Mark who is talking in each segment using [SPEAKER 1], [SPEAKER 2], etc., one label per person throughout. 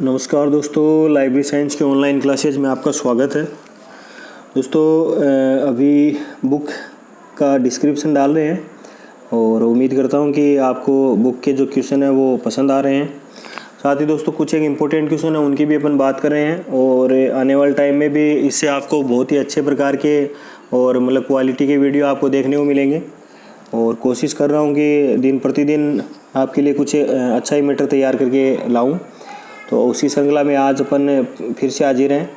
[SPEAKER 1] नमस्कार दोस्तों, library science के ऑनलाइन क्लासेज में आपका स्वागत है। दोस्तों अभी बुक का डिस्क्रिप्शन डाल रहे हैं और उम्मीद करता हूं कि आपको बुक के जो क्वेश्चन है वो पसंद आ रहे हैं। साथ ही दोस्तों कुछ एक इम्पोर्टेंट क्वेश्चन है उनकी भी अपन बात कर रहे हैं और आने वाले टाइम में भी इससे आपको बहुत ही अच्छे प्रकार के और मतलब क्वालिटी के वीडियो आपको देखने को मिलेंगे। और कोशिश कर रहा हूँ कि दिन प्रतिदिन आपके लिए कुछ अच्छा ही मैटर तैयार करके लाऊँ। तो उसी श्रृंखला में आज अपन फिर से हाजिर हैं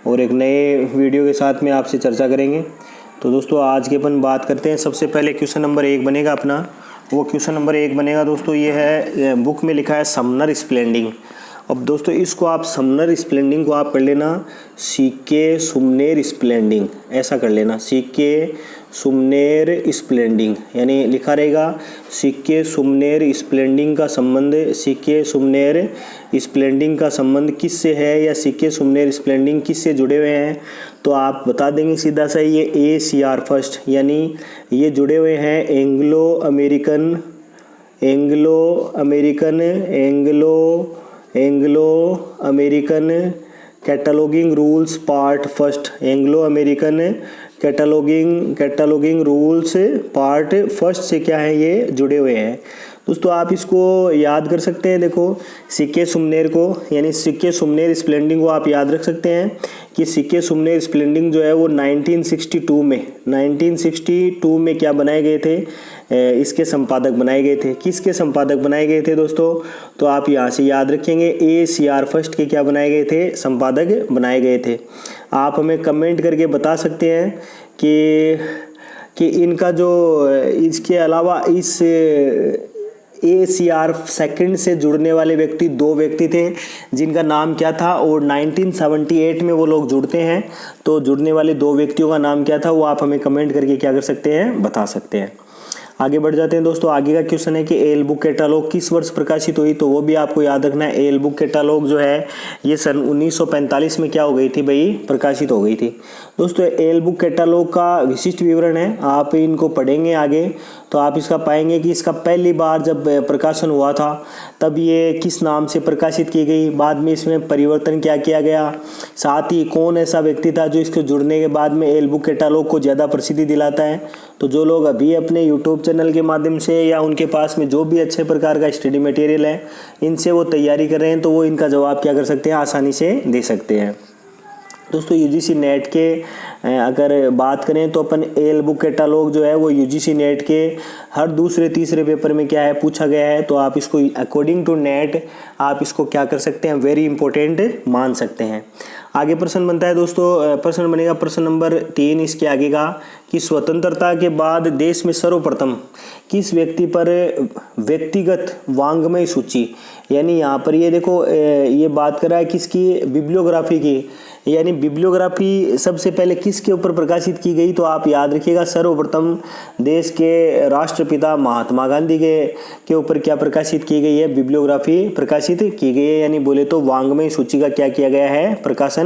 [SPEAKER 1] और एक नए वीडियो के साथ में आपसे चर्चा करेंगे। तो दोस्तों आज के अपन बात करते हैं। सबसे पहले क्वेश्चन नंबर 1 बनेगा अपना। वो क्वेश्चन नंबर 1 बनेगा दोस्तों, ये है बुक में लिखा है समनर स्प्लेंडिंग। अब दोस्तों इसको आप समनर स्प्लेंडिंग को आप कर लेना सीके सुमनेर स्प्लेंडिंग, ऐसा कर लेना सीके सुमनेर स्प्लेंडिंग, यानी लिखा रहेगा सीके सुमनेर स्प्लेंडिंग का संबंध, सीके सुमनेर स्प्लेंडिंग का संबंध किससे है या सीके सुमनेर स्प्लेंडिंग किससे जुड़े हुए हैं। तो आप बता देंगे सीधा सा ये ACR फर्स्ट, यानी ये जुड़े हुए हैं Anglo American cataloguing rules part first, Anglo American cataloguing rules part first से क्या है ये जुड़े हुए हैं। दोस्तों आप इसको याद कर सकते हैं। देखो सीके सुमनेर को यानी सीके सुमनेर स्प्लेंडिंग को आप याद रख सकते हैं कि सीके सुमनेर स्प्लेंडिंग जो है वो 1962 में क्या बनाए गए थे, इसके संपादक बनाए गए थे। किसके संपादक बनाए गए थे दोस्तों, तो आप यहाँ से याद रखेंगे ACR फर्स्ट के क्या बनाए गए थे, संपादक बनाए गए थे। आप हमें कमेंट करके बता सकते हैं कि इनका जो इसके अलावा इस ACR सेकंड से जुड़ने वाले व्यक्ति 2 व्यक्ति थे जिनका नाम क्या था, और 1978 में वो लोग जुड़ते हैं। तो जुड़ने वाले 2 व्यक्तियों का नाम क्या था वो आप हमें कमेंट करके क्या कर सकते हैं, बता सकते हैं। आगे बढ़ जाते हैं दोस्तों। आगे का क्वेश्चन है कि एल बुक कैटालॉग किस वर्ष प्रकाशित हुई, तो वो भी आपको याद रखना है। एल बुक कैटालॉग जो है ये सन 1945 में क्या हो गई थी भाई, प्रकाशित हो गई थी। दोस्तों एल बुक कैटालॉग का विशिष्ट विवरण है, आप इनको पढ़ेंगे आगे तो आप इसका पाएंगे कि इसका पहली बार जब प्रकाशन हुआ था तब ये किस नाम से प्रकाशित की गई, बाद में इसमें परिवर्तन क्या किया गया, साथ ही कौन ऐसा व्यक्ति था जो इसके जुड़ने के बाद में एल बुक कैटालॉग को ज़्यादा प्रसिद्धि दिलाता है। तो जो लोग अभी अपने यूट्यूब चैनल के माध्यम से या उनके पास में जो भी अच्छे प्रकार का स्टडी मटेरियल है इनसे वो तैयारी कर रहे हैं तो वो इनका जवाब क्या कर सकते हैं, आसानी से दे सकते हैं। दोस्तों UGC नेट के अगर बात करें तो अपन एल बुक कैटालॉग जो है वो UGC नेट के हर दूसरे तीसरे पेपर में क्या है पूछा गया है। तो आप इसको अकॉर्डिंग टू नेट आप इसको क्या कर सकते हैं, वेरी इंपॉर्टेंट मान सकते हैं। आगे प्रश्न बनता है दोस्तों, प्रश्न बनेगा प्रश्न नंबर 3 इसके आगे का कि स्वतंत्रता के बाद देश में सर्वप्रथम किस व्यक्ति पर व्यक्तिगत वांग्मय सूची, यानी यहाँ पर ये देखो ये बात कर रहा है किसकी, बिब्लियोग्राफी की, यानी बिब्लियोग्राफी सबसे पहले किसके ऊपर प्रकाशित की गई। तो आप याद रखिएगा सर्वप्रथम देश के राष्ट्रपिता महात्मा गांधी के ऊपर क्या प्रकाशित की गई है, बिब्लियोग्राफी प्रकाशित की गई है, यानी बोले तो वांग्मय सूची का क्या किया गया है, प्रकाशन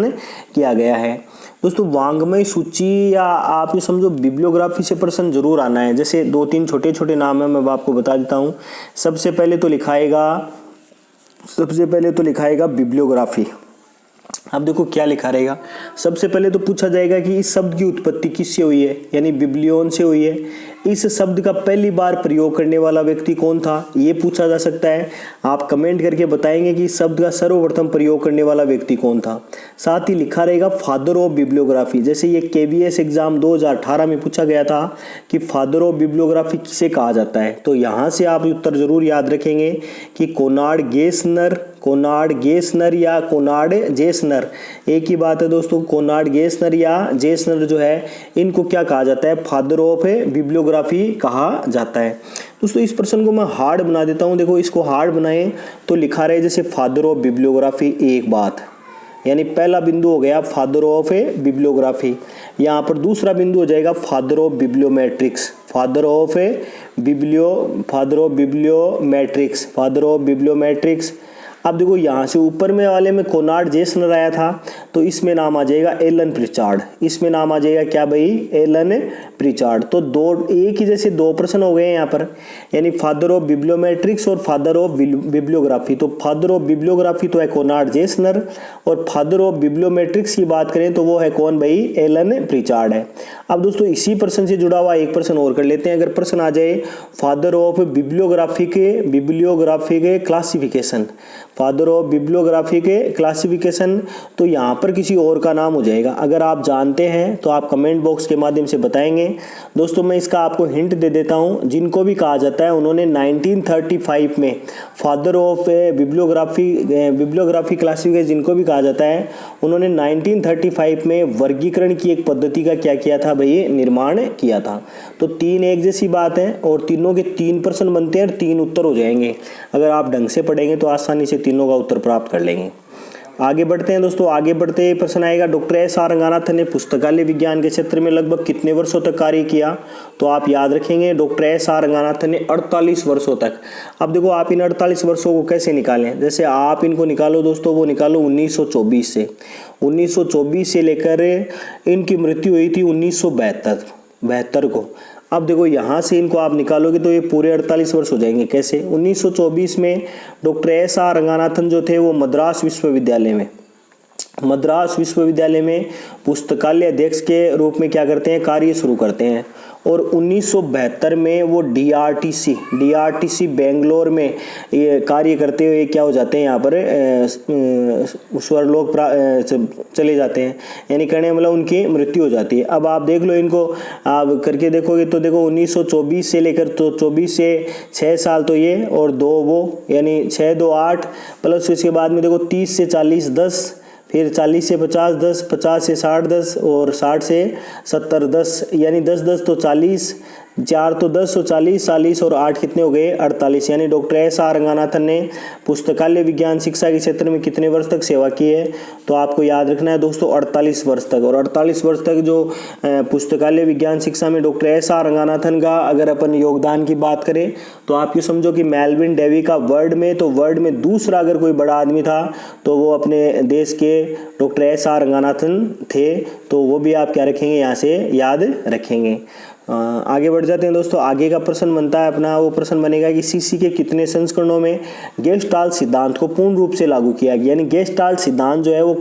[SPEAKER 1] किया गया है। दोस्तों वांग्मय सूची या आप ये समझो बिब्लियोग्राफी से प्रश्न जरूर आना है। जैसे 2-3 छोटे छोटे नाम है, मैं आपको बता देता हूँ। सबसे पहले तो लिखाएगा बिब्लियोग्राफी। अब देखो क्या लिखा रहेगा, सबसे पहले तो पूछा जाएगा कि इस शब्द की उत्पत्ति किससे हुई है, यानी बिब्लियोन से हुई है। इस शब्द का पहली बार प्रयोग करने वाला व्यक्ति कौन था, ये पूछा जा सकता है। आप कमेंट करके बताएंगे कि इस शब्द का सर्वप्रथम प्रयोग करने वाला व्यक्ति कौन था। साथ ही लिखा रहेगा फादर ऑफ बिब्लियोग्राफी। जैसे ये KVS एग्जाम 2018 में पूछा गया था कि फादर ऑफ बिब्लियोग्राफी किसे कहा जाता है। तो यहाँ से आप उत्तर जरूर याद रखेंगे कि कोनार्ड गेसनर या कोनार्ड जेसनर, एक ही बात है दोस्तों। कोनार्ड गेसनर या जेसनर जो है इनको क्या कहा जाता है, फादर ऑफ बिब्लियोग्राफी कहा जाता है। दोस्तों इस प्रश्न को मैं हार्ड बना देता हूँ। देखो इसको हार्ड बनाएं तो लिखा रहे जैसे फादर ऑफ बिब्लियोग्राफी एक बात, यानी पहला बिंदु हो गया फादर ऑफ बिब्लियोग्राफी। यहाँ पर दूसरा बिंदु हो जाएगा फादर ऑफ बिब्लियोमेट्रिक्स, फादर ऑफ बिब्लियोमेट्रिक्स। अब देखो यहाँ से ऊपर में वाले में कोनार्ड जेसनर आया था, तो इसमें नाम आ जाएगा एलन प्रिचार्ड। इसमें नाम आ जाएगा क्या भाई, एलन प्रिचार्ड। तो दो एक ही जैसे दो प्रश्न हो गए हैं यहाँ पर, यानी फादर ऑफ बिब्लियोमेट्रिक्स और फादर ऑफ बिब्लियोग्राफी। तो फादर ऑफ बिब्लियोग्राफी तो है कोनार्ड जेसनर, और फादर ऑफ बिब्लियोमेट्रिक्स की बात करें तो वो है कौन भाई, एलन प्रिचार्ड है। अब दोस्तों इसी प्रश्न से जुड़ा हुआ एक प्रश्न और कर लेते हैं। अगर प्रश्न आ जाए फादर ऑफ बिब्लियोग्राफी के क्लासिफिकेशन, फादर ऑफ बिब्लियोग्राफी के क्लासिफिकेशन, तो यहाँ पर किसी और का नाम हो जाएगा। अगर आप जानते हैं तो आप कमेंट बॉक्स के माध्यम से बताएंगे। दोस्तों मैं इसका आपको हिंट दे देता हूँ, जिनको भी कहा जाता है उन्होंने 1935 में फादर ऑफ बिब्लियोग्राफी क्लासिफिकेशन जिनको भी कहा जाता है, उन्होंने 1935 में वर्गीकरण की एक पद्धति का क्या किया था भाई, निर्माण किया था। तो तीन एक जैसी बात है, और तीनों के 3 प्रश्न बनते हैं और 3 उत्तर हो जाएंगे। अगर आप ढंग से पढ़ेंगे तो आसानी से तीनों का उत्तर प्राप्त कर लेंगे। आगे बढ़ते हैं दोस्तों। आगे बढ़ते प्रश्न आएगा, डॉक्टर एस आर रंगानाथन ने पुस्तकालय विज्ञान के क्षेत्र में लगभग कितने वर्षों तक कार्य किया? तो आप याद रखेंगे डॉक्टर एस आर रंगानाथन ने 48 वर्षों तक। अब देखो आप इन 48 वर्षों को कैसे निकालें, जैसे आप इनको निकालो दोस्तों, वो निकालो 1924 से। 1924 से लेकर इनकी मृत्यु हुई थी 1972 को। अब देखो यहाँ से इनको आप निकालोगे तो ये पूरे 48 वर्ष हो जाएंगे। कैसे? 1924 में डॉक्टर एस आर रंगानाथन जो थे वो मद्रास विश्वविद्यालय में पुस्तकालय अध्यक्ष के रूप में क्या करते हैं, कार्य शुरू करते हैं। और 1972 में वो डीआरटीसी बेंगलोर में ये कार्य करते हुए क्या हो जाते हैं, यहाँ पर स्वरलोक चले जाते हैं, यानी कहने मतलब उनकी मृत्यु हो जाती है। अब आप देख लो, इनको आप करके देखोगे तो देखो 1924 से लेकर तो 24 से 6 साल तो ये, और 2 वो, यानी 6 2 8 प्लस इसके बाद में देखो 30 से 40 10, फिर 40 से 50 10, 50 से 60 10, और 60 से 70 10, यानी 10 10 तो 40, 4 तो 10 तो 40, 40 और 8 कितने हो गए, 48। यानी डॉक्टर एस आर रंगानाथन ने पुस्तकालय विज्ञान शिक्षा के क्षेत्र में कितने वर्ष तक सेवा की है? तो आपको याद रखना है दोस्तों 48 वर्ष तक। और 48 वर्ष तक जो पुस्तकालय विज्ञान शिक्षा में डॉक्टर एस आर रंगानाथन का अगर अपन योगदान की बात करें तो आप ये समझो कि मेलविन डेवी का वर्ल्ड में दूसरा अगर कोई बड़ा आदमी था तो वो अपने देश के डॉक्टर एस आर रंगानाथन थे। तो वो भी आप क्या रखेंगे, यहाँ से याद रखेंगे। आगे बढ़ जाते हैं दोस्तों। आगे का प्रश्न बनता है अपना, वो प्रश्न बनेगा कि सीसी के कितने संस्करणों में गेस्टाल्ट सिद्धांत को पूर्ण रूप से लागू किया गया, यानी गेस्टाल्ट सिद्धांत जो है वो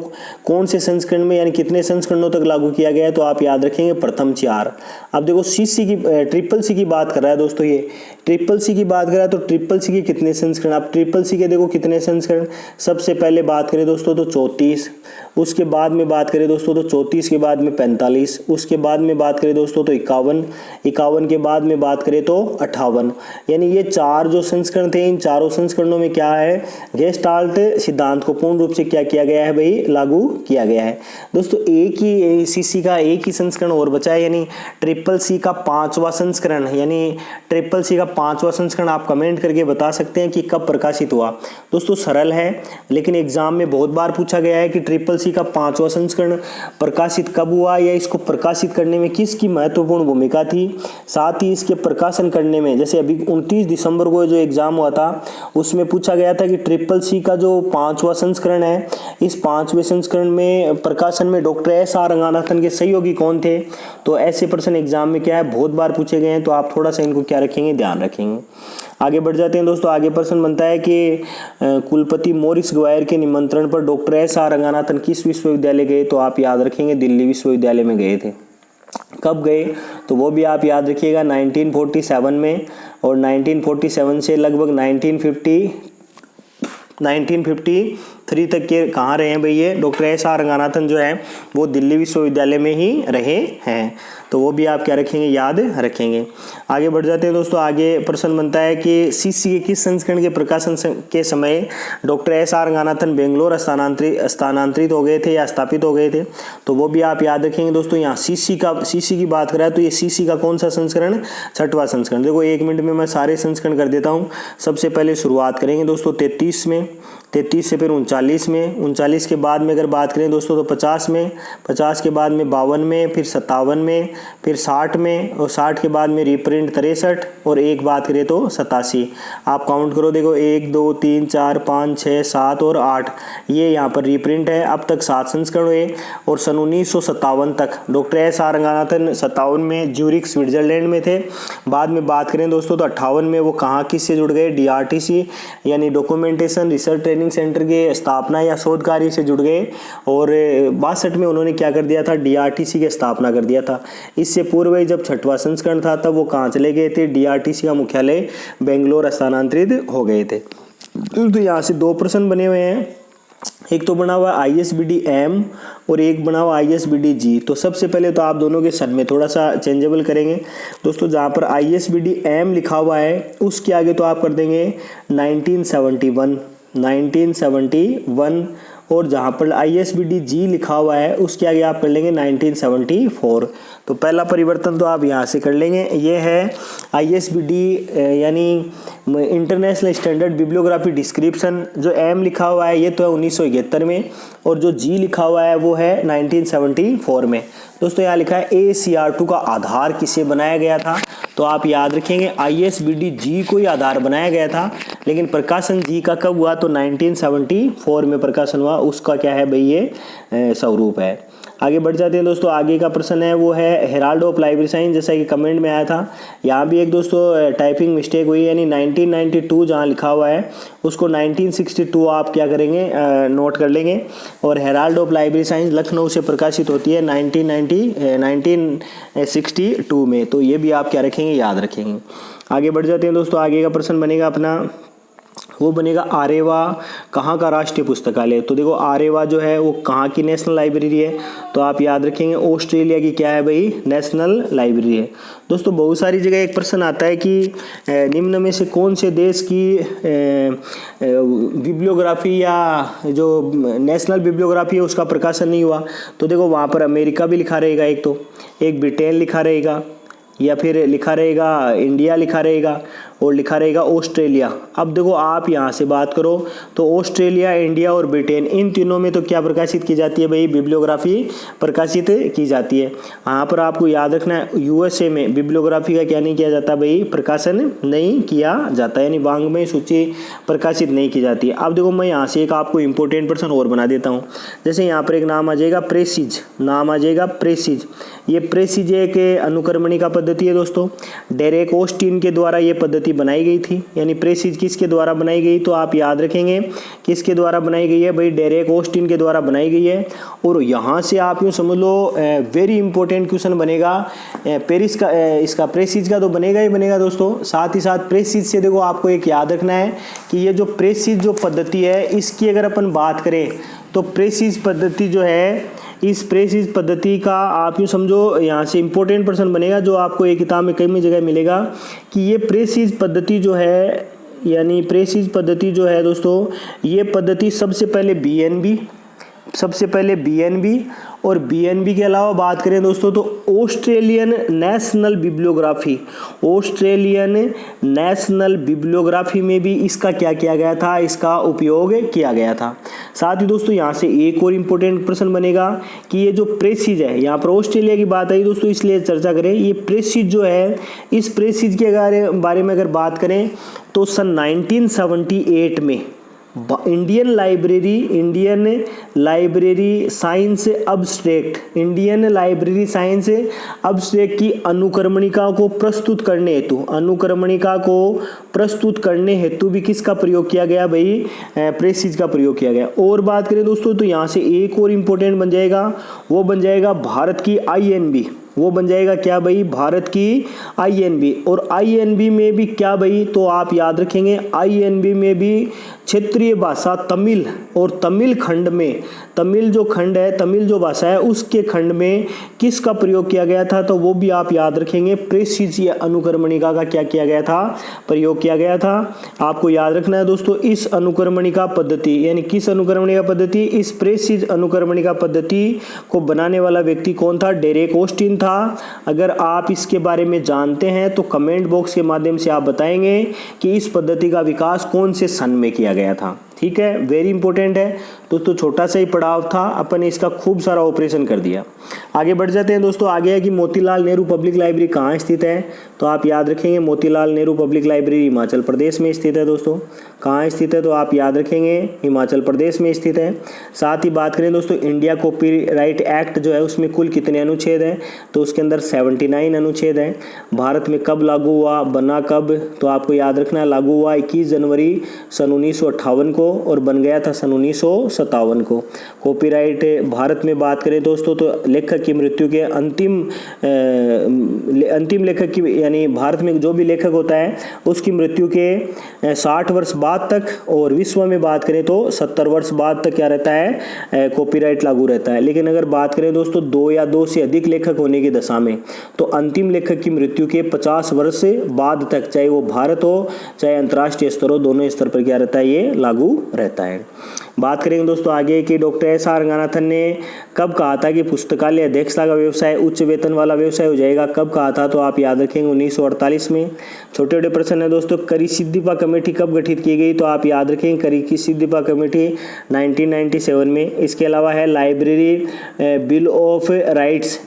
[SPEAKER 1] कौन से संस्करण में, यानी कितने संस्करणों तक लागू किया गया है? तो आप याद रखेंगे प्रथम 4। अब देखो ट्रिपल सी की बात कर रहा है दोस्तों, ये ट्रिपल सी की बात कर रहा है, तो ट्रिपल सी के कितने संस्करण? आप ट्रिपल सी के देखो कितने संस्करण, सबसे पहले बात करें दोस्तों तो 34, उसके बाद में बात करें दोस्तों तो 34 के बाद में 45, उसके बाद में बात करें दोस्तों तो 51 के बाद में बात करें तो 58। यानी ये 4 जो संस्करण थे, इन चारों संस्करणों में क्या है, गेस्टाल्ट सिद्धांत को पूर्ण रूप से क्या किया गया है भाई, लागू किया गया है। दोस्तों एक ही सीसी का एक ही संस्करण और बचा है, यानी ट्रिपल सी का 5वां संस्करण, यानी ट्रिपल सी का 5वां संस्करण आप कमेंट करके बता सकते हैं कि कब प्रकाशित हुआ। दोस्तों सरल है, लेकिन एग्जाम में बहुत बार पूछा गया है कि ट्रिपल सी का 5वां संस्करण प्रकाशित कब हुआ, या इसको प्रकाशित करने में किसकी महत्वपूर्ण भूमिका थी, साथ ही इसके प्रकाशन करने में, जैसे अभी 29 दिसंबर को जो एग्जाम हुआ था उसमें पूछा गया था कि ट्रिपल सी का जो 5वां संस्करण है, इस 5वें संस्करण में प्रकाशन में डॉक्टर एस आर रंगानाथन के सहयोगी कौन थे। तो ऐसे प्रश्न एग्जाम में क्या है, बहुत बार पूछे गए हैं, तो आप थोड़ा सा इनको क्या रखेंगे, ध्यान रखेंगे। आगे बढ़ जाते हैं दोस्तों। आगे प्रश्न बनता है कि कुलपति मॉरिस ग्वायर के निमंत्रण पर डॉक्टर एस आर रंगानाथन किस विश्वविद्यालय गए? तो आप याद रखेंगे दिल्ली विश्वविद्यालय में गए थे। कब गए? तो वो भी आप याद रखिएगा 1947 में, और 1947 से लगभग 1953 तक के कहाँ रहे हैं भाई, ये डॉक्टर एस आर रंगानाथन जो है वो दिल्ली विश्वविद्यालय में ही रहे हैं। तो वो भी आप क्या रखेंगे, याद रखेंगे। आगे बढ़ जाते हैं दोस्तों। आगे प्रश्न बनता है कि सीसी के किस संस्करण के प्रकाशन के समय doctor S R Ranganathan Bangalore स्थानांतरित हो गए थे या स्थापित हो गए थे? तो वो भी आप याद रखेंगे दोस्तों। यहाँ सीसी की बात कर रहा है, तो ये सीसी का कौन सा संस्करण, 6वां संस्करण। देखो 1 मिनट में मैं सारे संस्करण कर देता हूँ। सबसे पहले शुरुआत करेंगे दोस्तों 33 में, 33 से फिर 39 में, 39 के बाद में अगर बात करें दोस्तों तो 50 में, 50 के बाद में 52 में, फिर 57 में, फिर 60 में, और 60 के बाद में रीप्रिंट 63, और एक बात करें तो 87। आप काउंट करो, देखो 1 2 3 4 5 6 7 और 8, ये यहाँ पर रीप्रिंट है। अब तक 7 संस्करण हुए, और सन 1957 तक डॉक्टर एस आर रंगनाथन 57 में ज्यूरिख स्विट्जरलैंड में थे। बाद में बात करें दोस्तों तो 58 में वो कहाँ किससे जुड़ गए, DRTC यानी डॉक्यूमेंटेशन रिसर्च ट्रेनिंग सेंटर के स्थापना या शोध कार्य से जुड़ गए, और 62 में उन्होंने क्या कर दिया था, DRTC की स्थापना कर दिया था। इससे पूर्व जब 6वां संस्करण था तब वो कहाँ चले गए थे, DRTC का मुख्यालय बेंगलोर स्थानांतरित हो गए थे। तो यहाँ से 2 प्रश्न बने हुए हैं, एक तो बना हुआ ISBD M और एक बना हुआ ISBD G। तो सबसे पहले तो आप दोनों के सन में थोड़ा सा चेंजेबल करेंगे दोस्तों। जहाँ पर ISBD M लिखा हुआ है उसके आगे तो आप कर देंगे 1971, और जहाँ पर ISBD G लिखा हुआ है उसके आगे आप कर लेंगे 1974। तो पहला परिवर्तन तो आप यहाँ से कर लेंगे, ये है ISBD यानी इंटरनेशनल स्टैंडर्ड बिब्लियोग्राफी डिस्क्रिप्शन। जो M लिखा हुआ है ये तो है 1971 में, और जो G लिखा हुआ है वो है 1974 में। दोस्तों यहाँ लिखा है ACR2 का आधार किसे बनाया गया था, तो आप याद रखेंगे ISBD G को ही आधार बनाया गया था, लेकिन प्रकाशन G का कब हुआ, तो 1974 में प्रकाशन हुआ। उसका क्या है भाई, ये स्वरूप है। आगे बढ़ जाते हैं दोस्तों। आगे का प्रश्न है वो है हेराल्ड ऑफ लाइब्रेरी साइंस, जैसा कि कमेंट में आया था। यहाँ भी एक दोस्तों टाइपिंग मिस्टेक हुई, यानी 1992 जहाँ लिखा हुआ है उसको 1962 आप क्या करेंगे, नोट कर लेंगे। और Herald of library science Lucknow से प्रकाशित होती है 1962 में। तो ये भी आप क्या रखेंगे, याद रखेंगे। आगे बढ़ जाते हैं दोस्तों। आगे का प्रश्न बनेगा अपना, वो बनेगा आरेवा कहाँ का राष्ट्रीय पुस्तकालय। तो देखो आरेवा जो है वो कहाँ की नेशनल लाइब्रेरी है, तो आप याद रखेंगे ऑस्ट्रेलिया की क्या है भाई, नेशनल लाइब्रेरी है। दोस्तों बहुत सारी जगह एक प्रश्न आता है कि निम्न में से कौन से देश की बिब्लियोग्राफी या जो नेशनल बिब्लियोग्राफी है उसका प्रकाशन नहीं हुआ। तो देखो वहाँ पर अमेरिका भी लिखा रहेगा, एक ब्रिटेन लिखा रहेगा, या फिर लिखा रहेगा इंडिया लिखा रहेगा, और लिखा रहेगा ऑस्ट्रेलिया। अब देखो आप यहाँ से बात करो तो ऑस्ट्रेलिया, इंडिया और ब्रिटेन, इन तीनों में तो क्या प्रकाशित की जाती है भाई, बिब्लियोग्राफी प्रकाशित की जाती है। यहाँ पर आपको याद रखना है USA में बिब्लियोग्राफी का क्या नहीं किया जाता भाई, प्रकाशन नहीं किया जाता, यानी वांग्मय सूची प्रकाशित नहीं की जाती है। अब देखो मैं यहाँ से एक आपको इंपॉर्टेंट प्रश्न और बना देता हूँ। जैसे यहाँ पर एक नाम आ जाएगा प्रेसिज, नाम आ जाएगा प्रेसिज। ये प्रेसिज एक अनुक्रमणिका का पद्धति है दोस्तों, डेरेक ऑस्टिन के द्वारा ये पद्धति बनाई गई थी। यानी प्रेसिज किसके द्वारा बनाई गई, तो आप याद रखेंगे किसके द्वारा बनाई गई है भाई, डेरेक ऑस्टिन के द्वारा बनाई गई है। और यहाँ से आप यूँ समझ लो वेरी इंपॉर्टेंट क्वेश्चन बनेगा पेरिस का, इसका प्रेसिज का तो बनेगा ही बनेगा दोस्तों। साथ ही साथ प्रेसिज से देखो आपको एक याद रखना है कि ये जो प्रेसिज जो पद्धति है इसकी अगर अपन बात करें तो प्रेसिज पद्धति जो है, इस प्रेसिज पद्धति का आप यूँ समझो यहाँ से इंपॉर्टेंट प्रश्न बनेगा जो आपको एक किताब में कई जगह मिलेगा कि ये प्रेसिज पद्धति जो है, यानी प्रेसिज पद्धति जो है दोस्तों, ये पद्धति सबसे पहले BNB और BNB के अलावा बात करें दोस्तों तो ऑस्ट्रेलियन नेशनल बिब्लियोग्राफी में भी इसका क्या किया गया था, इसका उपयोग किया गया था। साथ ही दोस्तों यहाँ से एक और इम्पोर्टेंट प्रश्न बनेगा कि ये जो प्रेसिज है, यहाँ पर ऑस्ट्रेलिया की बात आई दोस्तों इसलिए चर्चा करें। ये प्रेसिज जो है, इस प्रेसिज के बारे में अगर बात करें तो सन 1978 में इंडियन लाइब्रेरी साइंस अब्स्ट्रैक्ट की अनुक्रमणिका को प्रस्तुत करने हेतु भी किसका प्रयोग किया गया भाई, प्रेसिज का प्रयोग किया गया। और बात करें दोस्तों तो यहाँ से एक और इम्पोर्टेंट बन जाएगा, वो बन जाएगा भारत की INB। वो बन जाएगा क्या भाई, भारत की INB। और INB में भी क्या भाई, तो आप याद रखेंगे INB में भी क्षेत्रीय भाषा तमिल और तमिल खंड में, तमिल जो खंड है, तमिल जो भाषा है उसके खंड में किसका प्रयोग किया गया था, तो वो भी आप याद रखेंगे प्रेसिज या अनुक्रमणिका का क्या किया गया था, प्रयोग किया गया था। आपको याद रखना है दोस्तों इस अनुक्रमणिका पद्धति, यानी किस अनुक्रमणिका पद्धति, इस प्रेसिज अनुक्रमणिका पद्धति को बनाने वाला व्यक्ति कौन था, डेरेक ऑस्टिन था। अगर आप इसके बारे में जानते हैं तो कमेंट बॉक्स के माध्यम से आप बताएंगे कि इस पद्धति का विकास कौन से सन में किया गया था। ठीक है, वेरी इंपॉर्टेंट है दोस्तों। छोटा सा ही पड़ाव था, अपन ने इसका खूब सारा ऑपरेशन कर दिया। आगे बढ़ जाते हैं दोस्तों। आगे है कि मोतीलाल नेहरू पब्लिक लाइब्रेरी कहाँ स्थित है, तो आप याद रखेंगे मोतीलाल नेहरू पब्लिक लाइब्रेरी हिमाचल प्रदेश में स्थित है दोस्तों। कहाँ स्थित है, तो आप याद रखेंगे हिमाचल प्रदेश में स्थित है। साथ ही बात करें दोस्तों, इंडिया कॉपीराइट एक्ट जो है उसमें कुल कितने अनुच्छेद हैं, तो उसके अंदर 79 अनुच्छेद हैं। भारत में कब लागू हुआ, बना कब, तो आपको याद रखना है लागू हुआ 21 जनवरी सन 1958 को और बन गया था सन 1957 को। कॉपीराइट भारत में बात करें दोस्तों तो लेखक की मृत्यु के अंतिम लेखक की, यानी भारत में जो भी लेखक होता है उसकी मृत्यु के 60 वर्ष बाद तक, और विश्व में बात करें तो 70 वर्ष बाद तक क्या रहता है, कॉपीराइट लागू रहता है। लेकिन अगर बात करें दोस्तों 2 या 2 से अधिक लेखक होने की दशा में, तो अंतिम लेखक की मृत्यु के 50 वर्ष बाद तक, चाहे वो भारत हो चाहे अंतर्राष्ट्रीय स्तर हो, दोनों स्तर पर क्या रहता है, ये लागू रहता है। बात करेंगे दोस्तों आगे कि डॉक्टर एस.आर. रंगनाथन ने कब कहा था कि पुस्तकालय अध्यक्षता का व्यवसाय उच्च वेतन वाला व्यवसाय हो जाएगा, कब कहा था, तो आप याद रखेंगे 1948 में। छोटे छोटे प्रश्न है दोस्तों। करिसिद्दीपा कमेटी कब गठित की गई, तो आप याद रखेंगे करिसिद्दीपा कमेटी 1997 में। इसके अलावा है लाइब्रेरी बिल ऑफ राइट्स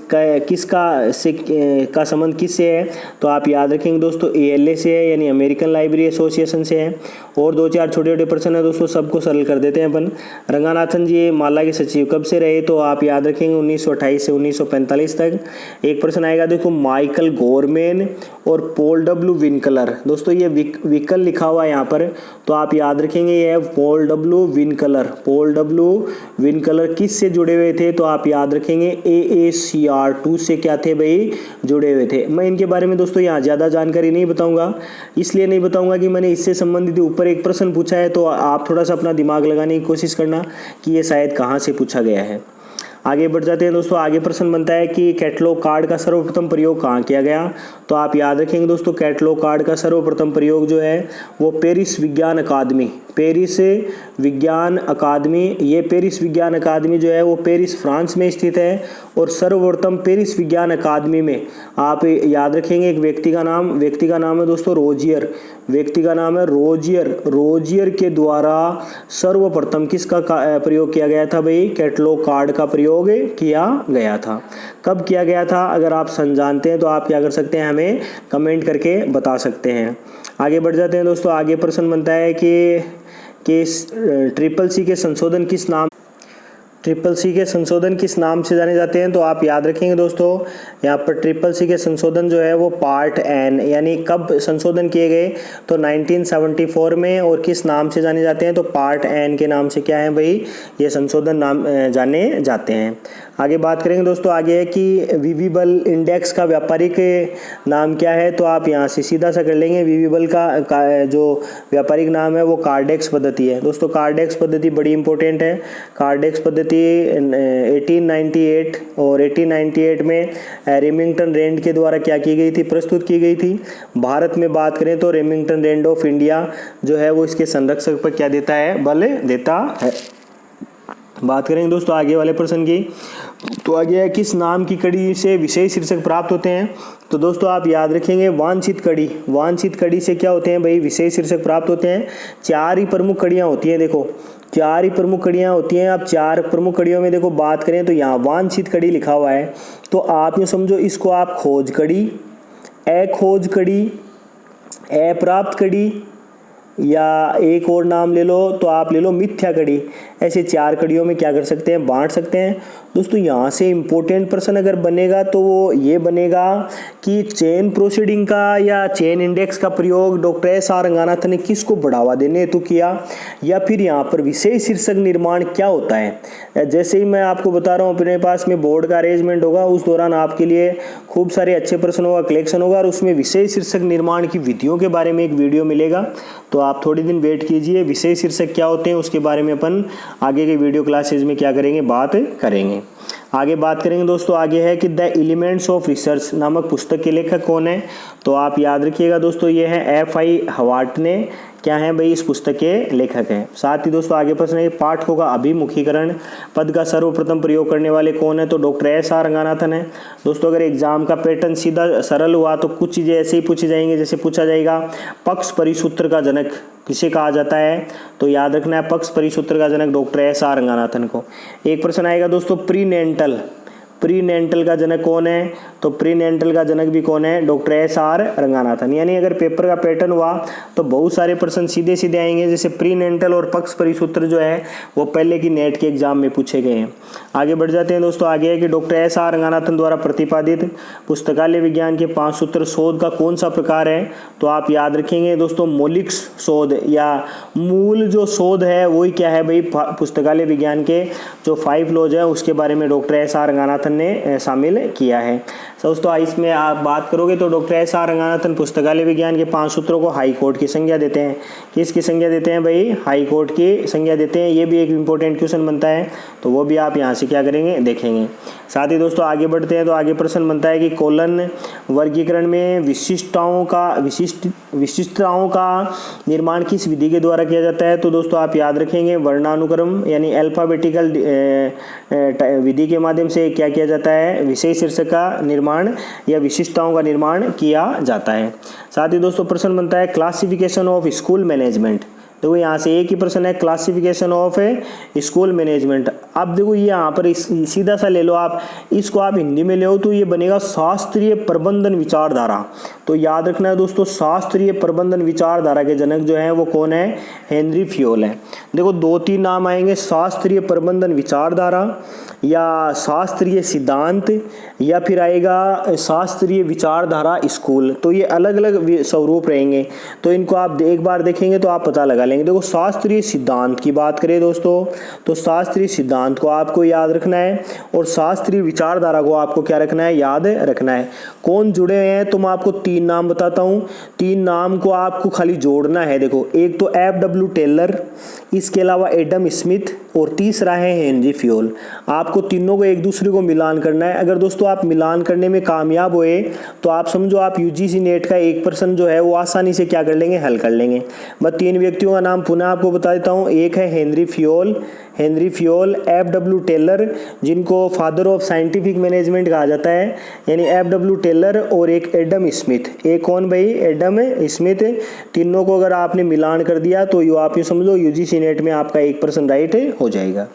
[SPEAKER 1] का संबंध किससे है, तो आप याद रखेंगे दोस्तों ALA से है, यानी अमेरिकन लाइब्रेरी एसोसिएशन से है। और 2-4 छोटे छोटे प्रश्न है दोस्तों, सबको सरल कर देते हैं अपन। रंगनाथन जी माला के सचिव कब से रहे, तो आप याद रखेंगे 1928 से 1945 तक। एक प्रश्न आएगा देखो, माइकल गोरमैन और पॉल डब्ल्यू विनकलर, दोस्तों ये विकल लिखा हुआ है यहाँ पर, तो आप याद रखेंगे ये पॉल डब्ल्यू विनकलर किस से जुड़े हुए थे, तो आप याद रखेंगे AACR2 से क्या थे भाई, जुड़े हुए थे। मैं इनके बारे में दोस्तों यहाँ ज़्यादा जानकारी नहीं बताऊंगा, इसलिए नहीं बताऊंगा कि मैंने इससे संबंधित ऊपर एक प्रश्न पूछा है, तो आप थोड़ा सा अपना दिमाग लगाने की कोशिश करना कि ये शायद कहाँ से पूछा गया है। आगे बढ़ जाते हैं दोस्तों। आगे प्रश्न बनता है कि कैटलॉग कार्ड का सर्वप्रथम प्रयोग कहाँ किया गया, तो आप याद रखेंगे दोस्तों कैटलॉग कार्ड का सर्वप्रथम प्रयोग जो है वो पेरिस विज्ञान अकादमी, ये पेरिस विज्ञान अकादमी जो है वो पेरिस फ्रांस में स्थित है। और सर्वप्रथम पेरिस विज्ञान अकादमी में आप याद रखेंगे एक व्यक्ति का नाम है दोस्तों रोजियर, रोजियर के द्वारा सर्वप्रथम किसका प्रयोग किया गया था भाई, कैटलॉग कार्ड का प्रयोग किया गया था। कब किया गया था, अगर आप जानते हैं तो आप क्या कर सकते हैं, हमें कमेंट करके बता सकते हैं। आगे बढ़ जाते हैं दोस्तों। आगे प्रश्न बनता है कि ट्रिपल सी के संशोधन किस नाम से जाने जाते हैं, तो आप याद रखेंगे दोस्तों यहाँ पर ट्रिपल सी के संशोधन जो है वो पार्ट एन, यानी कब संशोधन किए गए, तो 1974 में, और किस नाम से जाने जाते हैं, तो पार्ट एन के नाम से क्या है भाई, ये संशोधन नाम जाने जाते हैं। आगे बात करेंगे दोस्तों। आगे है कि विविबल इंडेक्स का व्यापारिक नाम क्या है, तो आप यहाँ से सीधा सा कर लेंगे। विविबल का जो व्यापारिक नाम है वो कार्डेक्स पद्धति है दोस्तों। कार्डेक्स पद्धति बड़ी इंपॉर्टेंट है। कार्डेक्स पद्धति 1898 और 1898 में रेमिंगटन रैंड के द्वारा क्या की गई थी, प्रस्तुत की गई थी। भारत में बात करें तो रेमिंगटन रैंड ऑफ इंडिया जो है वो इसके संरक्षक पर क्या देता है, बल देता है। बात करेंगे दोस्तों आगे वाले प्रश्न की, तो आगे है किस नाम की कड़ी से विशेष शीर्षक प्राप्त होते हैं, तो दोस्तों आप याद रखेंगे वांछित कड़ी से क्या होते हैं भाई, विशेष शीर्षक प्राप्त होते हैं। 4 ही प्रमुख कड़ियाँ होती हैं, देखो 4 ही प्रमुख कड़ियाँ होती हैं। आप 4 प्रमुख कड़ियों में देखो बात करें तो यहाँ वांछित कड़ी लिखा हुआ है, तो आप ये समझो इसको आप खोज कड़ी, अखोज कड़ी, अप्राप्त कड़ी, या एक और नाम ले लो तो आप ले लो मिथ्या कड़ी। ऐसे 4 कड़ियों में क्या कर सकते हैं, बांट सकते हैं दोस्तों। यहाँ से इम्पोर्टेंट प्रश्न अगर बनेगा तो वो ये बनेगा कि चेन प्रोसीडिंग का या चेन इंडेक्स का प्रयोग डॉक्टर एस.आर. रंगनाथन ने किसको बढ़ावा देने हेतु किया, या फिर यहाँ पर विशेष शीर्षक निर्माण क्या होता है। जैसे ही मैं आपको बता रहा हूँ अपने पास में बोर्ड का अरेंजमेंट होगा, उस दौरान आपके लिए खूब सारे अच्छे प्रश्न होगा, कलेक्शन होगा, और उसमें विशेष शीर्षक निर्माण की विधियों के बारे में एक वीडियो मिलेगा। तो आप थोड़ी दिन वेट कीजिए, विशेष शीर्षक क्या होते हैं उसके बारे में अपन आगे के वीडियो क्लासेज में क्या करेंगे, बात करेंगे। आगे बात करेंगे दोस्तों। आगे है कि द एलिमेंट्स ऑफ रिसर्च नामक पुस्तक के लेखक कौन है, तो आप याद रखिएगा दोस्तों ये है F.I. हवार्ट ने। क्या हैं भाई, इस पुस्तक के लेखक हैं। साथ ही दोस्तों आगे प्रश्न है, पाठकों का अभिमुखीकरण पद का सर्वप्रथम प्रयोग करने वाले कौन है, तो डॉक्टर एस आर रंगानाथन है। दोस्तों अगर एग्जाम का पैटर्न सीधा सरल हुआ तो कुछ चीज़ें ऐसे ही पूछी जाएंगी, जैसे पूछा जाएगा पक्ष परिसूत्र का जनक किसे कहा जाता है, तो याद रखना है पक्ष परिसूत्र का जनक डॉक्टर एस आर रंगानाथन को। एक प्रश्न आएगा दोस्तों, प्रीनेंटल का जनक कौन है, तो प्रीनेंटल का जनक भी कौन है, डॉक्टर एस आर रंगानाथन। यानी अगर पेपर का पैटर्न हुआ तो बहुत सारे प्रश्न सीधे सीधे आएंगे, जैसे प्रीनेंटल और पक्ष परिसूत्र जो है वो पहले की नेट के एग्जाम में पूछे गए हैं। आगे बढ़ जाते हैं दोस्तों, आगे है कि डॉक्टर एस आर रंगानाथन द्वारा प्रतिपादित पुस्तकालय विज्ञान के 5 सूत्र शोध का कौन सा प्रकार है, तो आप याद रखेंगे दोस्तों मौलिक शोध या मूल जो शोध है वही क्या है भाई, पुस्तकालय विज्ञान के जो 5 लॉज है उसके बारे में डॉक्टर एस आर रंगानाथन ने शामिल किया है। दोस्तों इसमें आप बात करोगे तो डॉक्टर एस आर रंगानाथन पुस्तकालय विज्ञान के 5 सूत्रों को हाई कोर्ट की संज्ञा देते हैं। किसकी संज्ञा देते हैं भाई, हाई कोर्ट की संज्ञा देते हैं। ये भी एक इंपॉर्टेंट क्वेश्चन बनता है, तो वो भी आप यहाँ से क्या करेंगे, देखेंगे। साथ ही दोस्तों आगे बढ़ते हैं तो आगे प्रश्न बनता है कि कोलन वर्गीकरण में विशिष्टताओं का निर्माण किस विधि के द्वारा किया जाता है, तो दोस्तों आप याद रखेंगे वर्णानुक्रम यानी अल्फाबेटिकल विधि के माध्यम से क्या किया जाता है, विषय शीर्षक का निर्माण या विशिष्टताओं का निर्माण किया जाता है। साथ ही दोस्तों प्रश्न बनता है क्लासिफिकेशन ऑफ स्कूल मैनेजमेंट। देखो यहाँ से एक ही प्रश्न है, क्लासिफिकेशन ऑफ स्कूल मैनेजमेंट। अब देखो ये यहाँ पर सीधा सा ले लो आप, इसको आप हिंदी में ले हो तो ये बनेगा शास्त्रीय प्रबंधन विचारधारा। तो याद रखना है दोस्तों, शास्त्रीय प्रबंधन विचारधारा के जनक जो है वो कौन है, हेनरी फ्योल है। देखो 2-3 नाम आएंगे, शास्त्रीय प्रबंधन विचारधारा या शास्त्रीय सिद्धांत या फिर आएगा शास्त्रीय विचारधारा स्कूल। तो ये अलग अलग स्वरूप रहेंगे, तो इनको आप एक बार देखेंगे तो आप पता लगा लेंगे। देखो शास्त्रीय सिद्धांत की बात करें दोस्तों, तो शास्त्रीय सिद्धांत को आपको याद रखना है और शास्त्रीय विचारधारा को आपको क्या रखना है, याद रखना है। कौन जुड़े हुए हैं, तो मैं आपको 3 नाम बताता हूँ, 3 नाम को आपको खाली जोड़ना है। देखो एक तो F.W. टेलर, इसके अलावा एडम स्मिथ और तीसरा है हेनरी फ्योल। आपको तीनों को एक दूसरे को मिलान करना है। अगर दोस्तों आप मिलान करने में कामयाब हुए तो आप समझो आप यूजीसी नेट का एक प्रश्न जो है वो आसानी से क्या कर लेंगे, हल कर लेंगे। मैं 3 व्यक्तियों का नाम पुनः आपको बता देता हूँ। एक है हेनरी फ्योल, F.W. टेलर जिनको फादर ऑफ साइंटिफिक मैनेजमेंट कहा जाता है, यानी F.W. टेलर, और एक एडम स्मिथ। एक कौन भाई, एडम स्मिथ। तीनों को अगर आपने मिलान कर दिया तो यो आप ये समझो यूजीसी नेट में आपका 1% राइट हो जाएगा।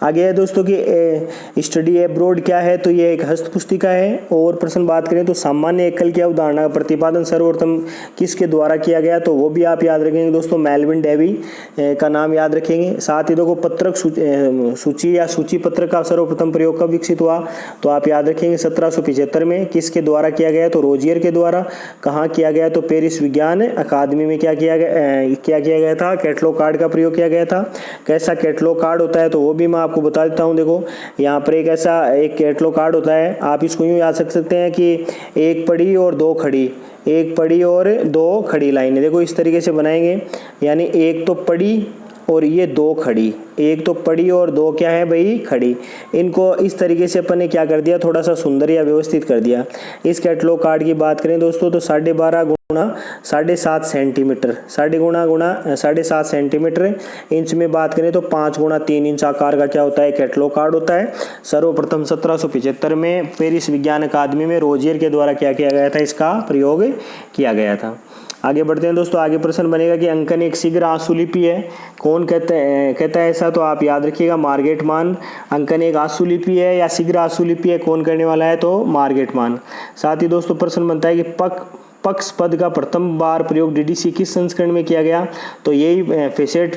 [SPEAKER 1] आगे है दोस्तों कि स्टडी एब्रोड क्या है, तो ये एक हस्त पुस्तिका है। और प्रश्न बात करें तो सामान्य एकल की अवधारणा का प्रतिपादन सर्वप्रथम किसके द्वारा किया गया, तो वो भी आप याद रखेंगे दोस्तों, मेल्विन डेवी का नाम याद रखेंगे। साथ ही देखो पत्रक सूची या सूची पत्रक का सर्वप्रथम प्रयोग कब विकसित हुआ, तो आप याद रखेंगे 1775 में। किसके द्वारा किया गया, तो रोजियर के द्वारा। कहाँ किया गया, तो पेरिस विज्ञान अकादमी में क्या किया गया था, कैटलॉग कार्ड का प्रयोग किया गया था। कैसा कैटलॉग कार्ड होता है, तो वो भी मैं आपको बता देता हूँ। देखो यहाँ पर एक कैटलॉग कार्ड होता है, आप इसको यूँ याद रख सकते हैं कि एक पड़ी और दो खड़ी लाइनें। देखो इस तरीके से बनाएंगे, यानी एक तो पड़ी और ये 2 खड़ी, एक तो पड़ी और 2 क्या है भाई, खड़ी। इनको इस तरीके से अपन ने क्या कर दिया, थोड़ा सा सुंदर या व्यवस्थित कर दिया। इस कैटलॉग कार्ड की बात करें दोस्तों तो 12.5 गुणा 7.5 सेंटीमीटर, 7.5 सेंटीमीटर। इंच में बात करें तो 5 गुणा 3 इंच आकार का क्या होता है, कैटलॉग कार्ड होता है। सर्वप्रथम 1775 में पेरिस विज्ञान अकादमी में रोजियर के द्वारा क्या किया गया था, इसका प्रयोग किया गया था। आगे बढ़ते हैं दोस्तों, आगे प्रश्न बनेगा कि अंकन एक शीघ्र आंसुलिपि है। कौन कहता है ऐसा, तो आप याद रखिएगा मार्गेट मान। अंकन एक आंसुलिपि है या शीघ्र आंसुलिपि है, कौन करने वाला है, तो मार्गेट मान। साथ ही दोस्तों प्रश्न बनता है कि पक्ष पद का प्रथम बार प्रयोग डीडीसी किस संस्करण में किया गया, तो यही फेसेट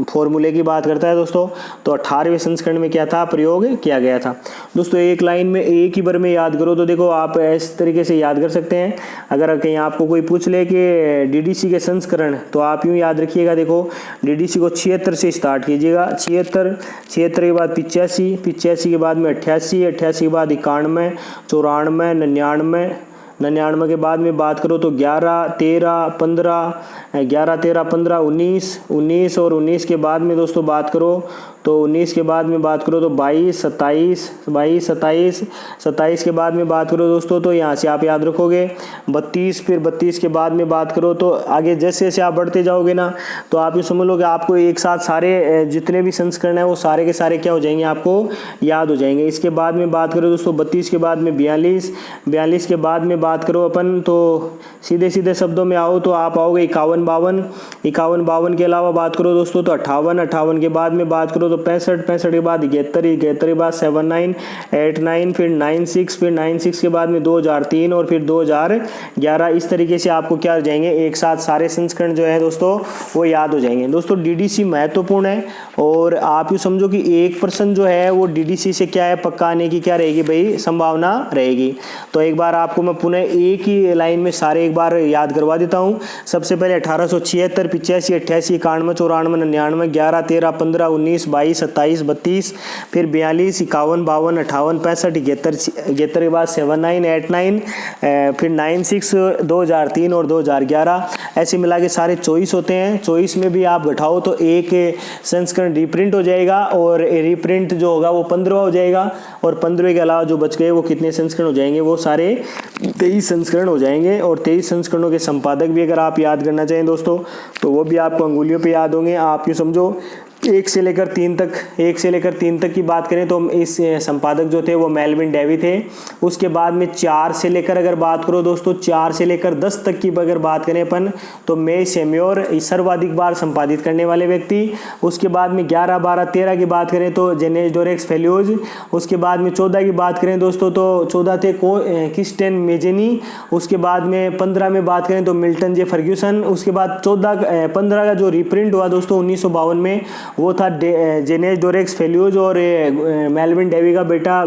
[SPEAKER 1] फॉर्मूले की बात करता है दोस्तों। तो 18वें संस्करण में क्या था, प्रयोग किया गया था। दोस्तों एक लाइन में एक ही बार में याद करो, तो देखो आप इस तरीके से याद कर सकते हैं। अगर कहीं आपको कोई पूछ ले कि डीडीसी के संस्करण, तो आप यूँ याद रखिएगा। देखो डीडीसी को 76 से स्टार्ट कीजिएगा, 76 के बाद 85 के बाद में 88 के बाद 91, 94, 99 के बाद में बात करो तो 11, 13, 15, 19 और 19 के बाद में दोस्तों बात करो तो 19 के बाद में बात करो तो 22, 27, 27 के बाद में बात करो दोस्तों तो यहाँ से आप याद रखोगे 32, फिर 32 के बाद में बात करो तो आगे जैसे जैसे आप बढ़ते जाओगे ना तो आप ये समझ लो कि आपको एक साथ सारे जितने भी संस्करण है वो सारे के सारे क्या हो जाएंगे, आपको याद हो जाएंगे। इसके बाद में बात करो दोस्तों 32 के बाद में 42, 42 के बाद में बात करो अपन तो सीधे सीधे शब्दों में आओ तो आप आओगे 51, 52, 51, 52 के अलावा बात करो दोस्तों तो 58, 58 के बाद में बात करो तो 65, 65 के बाद 71, 71 के बाद 79, 89, फिर 96, फिर 96 के बाद में 2003 और फिर 2011। इस तरीके से आपको क्या हो जाएंगे, एक साथ सारे संस्करण जो है दोस्तों वो याद हो जाएंगे। दोस्तों डीडीसी महत्वपूर्ण है और आप ये समझो कि 1% जो है वो डीडीसी से क्या है, पक्का आने की क्या रहेगी भाई, संभावना रहेगी। तो एक बार आपको मैं पुनः एक ही लाइन में सारे एक बार याद करवा देता हूँ। सबसे पहले 1876, 85, 88, 91, 94, 99, 11, 13, 15, 19, 22, 27, 32, फिर 42, 51, 52, 58, 65, 71 के बाद 79, 89, फिर 96, 2003 और 2011। ऐसे मिला के सारे 24 होते हैं। 24 में भी आप घटाओ तो एक संस्करण रिप्रिंट हो जाएगा और रिप्रिंट जो होगा वो 15 हो जाएगा और 15 के अलावा जो बच गए वो कितने संस्करण हो जाएंगे, वो सारे 23 संस्करण हो जाएंगे। और 23 संस्करणों के संपादक भी अगर आप याद करना चाहें दोस्तों तो वो भी आपको अंगुलियों पे याद होंगे। आप यूँ समझो 1 से लेकर 3 तक की बात करें तो इस संपादक जो थे वो मेलविन डेवी थे। उसके बाद में 4 से लेकर अगर बात करो दोस्तों 4 से लेकर 10 तक की अगर बात करें अपन तो मे सेम्योर सर्वाधिक बार संपादित करने वाले व्यक्ति। उसके बाद में 11, 12, 13 की बात करें तो जेनेस डोरेक्स फेल्यूज। उसके बाद में 14 की बात करें दोस्तों तो 14 थे क्रिस्टियन मेजेनी। उसके बाद में 15 में बात करें तो मिल्टन जे फर्ग्यूसन। उसके बाद 15 का जो रिप्रिंट हुआ दोस्तों 1952 में वो था जेनेस डोरेक्स फेल्यूज और मेलविन डेवी का बेटा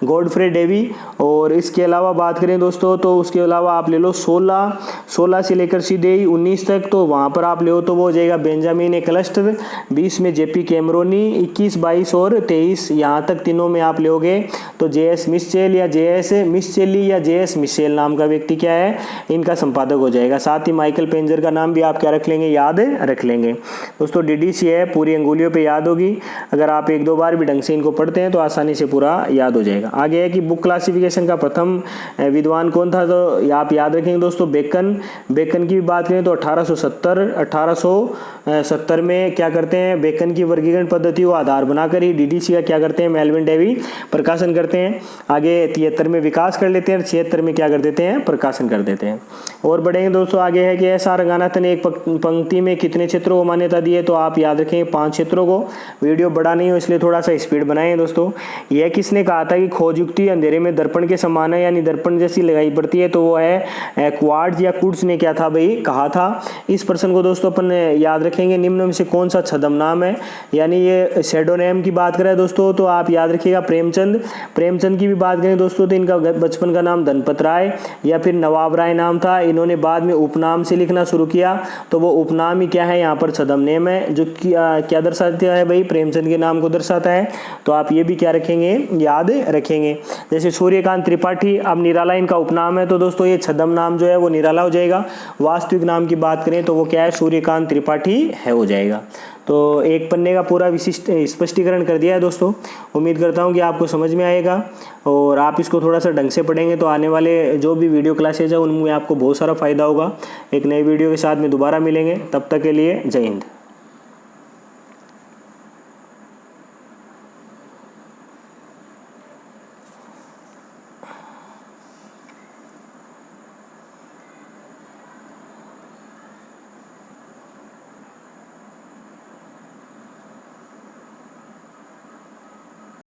[SPEAKER 1] गॉडफ्रे डेवी। और इसके अलावा बात करें दोस्तों तो उसके अलावा आप ले लो 16 से लेकर सीधे ही 19 तक तो वहाँ पर आप ले हो तो वो हो जाएगा बेंजामिन क्लस्टर। 20 में जेपी कैमरोनी। 21, 22 और 23 यहाँ तक तीनों में आप लोगे तो जेएस मिशेल या जेएस मिशेली या जेएस मिशेल नाम का व्यक्ति क्या है, इनका संपादक हो जाएगा। साथ ही माइकल पेंजर का नाम भी आप क्या रख लेंगे, याद रख लेंगे। दोस्तों डीडीसी है पूरी अंगुलियों पे याद होगी। अगर आप 1-2 बार भी ढंग से इनको पढ़ते हैं तो आसानी से पूरा याद हो जाएगा। आगे है कि बुक क्लासिफिकेशन का प्रथम विद्वान कौन था, तो आप याद रखेंगे दोस्तों बेकन की भी बात करें तो 1870 में क्या करते हैं, बेकन की वर्गीकरण पद्धति को आधार बनाकर ही डीडीसी का क्या करते हैं, मेलविन डेवी प्रकाशन करते हैं। आगे 73 में विकास कर लेते हैं और 76 में क्या कर देते हैं, प्रकाशन कर देते हैं। और बढ़ेंगे दोस्तों आगे है कि एस आर रंगानाथन ने एक पंक्ति में कितने क्षेत्रों को मान्यता दी है, तो आप याद रखें 5 क्षेत्रों को। वीडियो बड़ा नहीं हो इसलिए थोड़ा सा स्पीड बनाएं दोस्तों। यह किसने कहा था कि खोज युक्ति अंधेरे में दर्पण के समान है, यानी दर्पण जैसी लगाई पड़ती है, तो वो है क्वार्ट्ज या कुड्स ने क्या था भाई कहा था। इस प्रश्न को दोस्तों अपन याद रखेंगे। निम्न में से कौन सा छद्म नाम है, यानी ये शेडोनेम की बात करें दोस्तों तो आप याद रखिएगा प्रेमचंद की भी बात करें दोस्तों तो इनका बचपन का नाम धनपत राय या फिर नवाब राय नाम था। इन्होंने बाद में उपनाम से लिखना शुरू किया तो वो उपनाम ही क्या है, यहाँ पर छद्म नेम है, जो क्या दर्शाता है भाई, प्रेमचंद के नाम को दर्शाता है। तो आप ये भी क्या रखेंगे, याद रखेंगे। जैसे सूर्यकांत त्रिपाठी, अब निराला इनका उपनाम है तो दोस्तों ये छद्म नाम जो है वो निराला हो जाएगा। वास्तविक नाम की बात करें तो वो क्या है, सूर्यकांत त्रिपाठी है हो जाएगा। तो एक पन्ने का पूरा विशिष्ट स्पष्टीकरण कर दिया है दोस्तों। उम्मीद करता हूँ कि आपको समझ में आएगा और आप इसको थोड़ा सा ढंग से पढ़ेंगे तो आने वाले जो भी वीडियो क्लासेज है उनमें आपको बहुत सारा फायदा होगा। एक नई वीडियो के साथ में दोबारा मिलेंगे, तब तक के लिए जय हिंद।